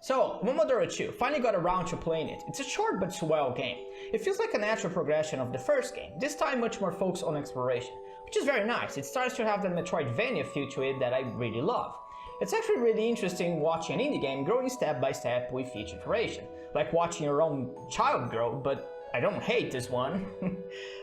So, Momodora 2 finally got around to playing it. It's a short but swell game. It feels like a natural progression of the first game, this time much more focused on exploration, which is very nice. It starts to have that Metroidvania feel to it that I really love. It's actually really interesting watching an indie game growing step by step with each iteration, like watching your own child grow, but I don't hate this one.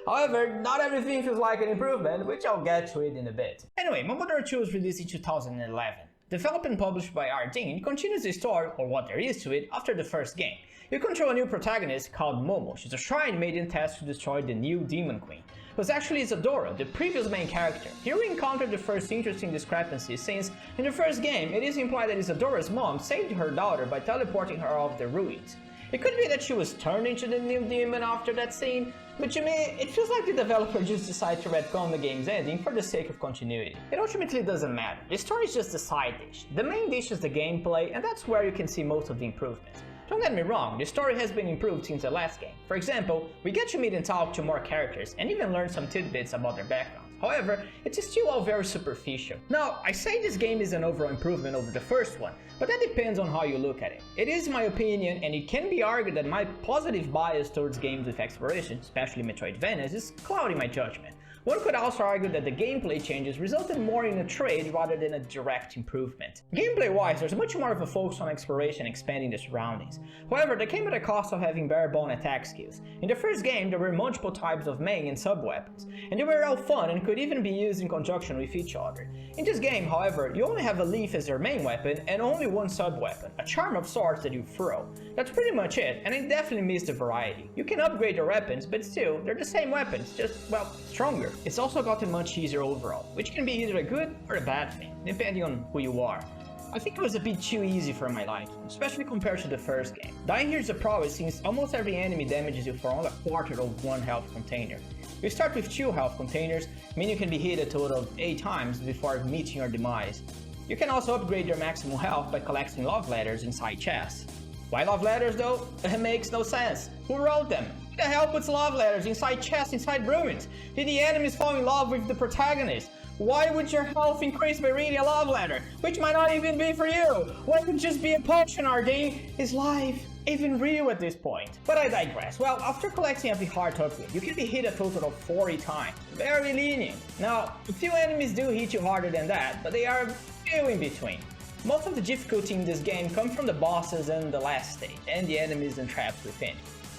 However, not everything feels like an improvement, which I'll get to it in a bit. Anyway, Momodora 2 was released in 2011. Developed and published by Ardeen, it continues the story, or what there is to it, after the first game. You control a new protagonist called Momo. She's a shrine maiden tasked to destroy the new Demon Queen, who's actually Isadora, the previous main character. Here we encounter the first interesting discrepancy, since in the first game it is implied that Isadora's mom saved her daughter by teleporting her off the ruins. It could be that she was turned into the new demon after that scene, but to me, it feels like the developer just decided to retcon the game's ending for the sake of continuity. It ultimately doesn't matter, the story is just a side dish. The main dish is the gameplay, and that's where you can see most of the improvements. Don't get me wrong, the story has been improved since the last game. For example, we get to meet and talk to more characters, and even learn some tidbits about their backgrounds. However, it's still all very superficial. Now, I say this game is an overall improvement over the first one, but that depends on how you look at it. It is my opinion, and it can be argued that my positive bias towards games with exploration, especially Metroidvanias, is clouding my judgment. One could also argue that the gameplay changes resulted more in a trade rather than a direct improvement. Gameplay-wise, there's much more of a focus on exploration and expanding the surroundings. However, that came at a cost of having bare-bone attack skills. In the first game, there were multiple types of main and sub-weapons, and they were all fun and could even be used in conjunction with each other. In this game, however, you only have a leaf as your main weapon and only one sub-weapon, a charm of sorts that you throw. That's pretty much it, and I definitely miss the variety. You can upgrade your weapons, but still, they're the same weapons, just, well, stronger. It's also gotten much easier overall, which can be either a good or a bad thing, depending on who you are. I think it was a bit too easy for my liking, especially compared to the first game. Dying here is a problem since almost every enemy damages you for only a quarter of one health container. You start with 2 health containers, meaning you can be hit a total of 8 times before meeting your demise. You can also upgrade your maximum health by collecting love letters inside chests. Why love letters though? It makes no sense. Who wrote them? Who the hell puts love letters inside chests inside ruins? Did the enemies fall in love with the protagonist? Why would your health increase by reading a love letter, which might not even be for you? Why would it just be a potion, Ardeen? Is life even real at this point? But I digress. Well, after collecting every heart upgrade, you can be hit a total of 40 times. Very lenient. Now, a few enemies do hit you harder than that, but they are few in between. Most of the difficulty in this game comes from the bosses and the last stage, and the enemies and traps within.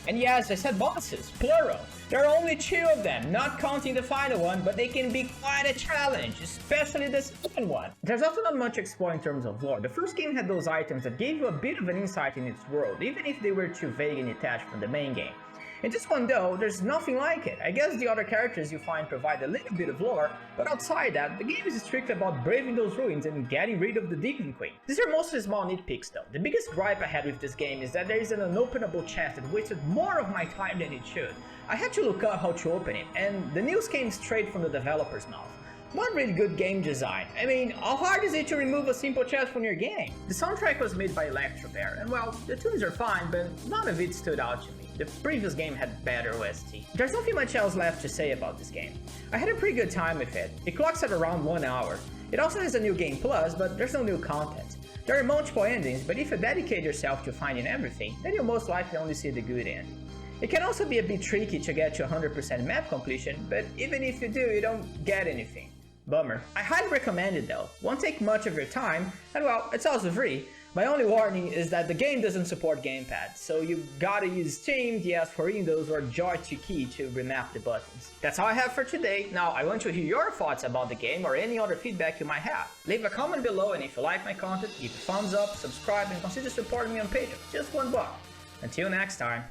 And yes, I said bosses, plural. There are only 2 of them, not counting the final one, but they can be quite a challenge, especially the second one. There's also not much explore in terms of lore. The first game had those items that gave you a bit of an insight in its world, even if they were too vague and detached from the main game. In this one though, there's nothing like it. I guess the other characters you find provide a little bit of lore, but outside that, the game is strictly about braving those ruins and getting rid of the Demon Queen. These are mostly small nitpicks though. The biggest gripe I had with this game is that there is an unopenable chest that wasted more of my time than it should. I had to look up how to open it, and the news came straight from the developer's mouth. Not really good game design. I mean, how hard is it to remove a simple chest from your game? The soundtrack was made by Electrobear, and well, the tunes are fine, but none of it stood out to me. The previous game had better OST. There's nothing much else left to say about this game. I had a pretty good time with it. It clocks at around 1 hour. It also has a new game plus, but there's no new content. There are multiple endings, but if you dedicate yourself to finding everything, then you'll most likely only see the good ending. It can also be a bit tricky to get to 100% map completion, but even if you do, you don't get anything. Bummer. I highly recommend it though. Won't take much of your time, and well, it's also free. My only warning is that the game doesn't support gamepad, so you gotta use Steam, DS for Windows, or Joy-2 to remap the buttons. That's all I have for today. Now, I want to hear your thoughts about the game or any other feedback you might have. Leave a comment below, and if you like my content, give a thumbs up, subscribe, and consider supporting me on Patreon. Just $1. Until next time.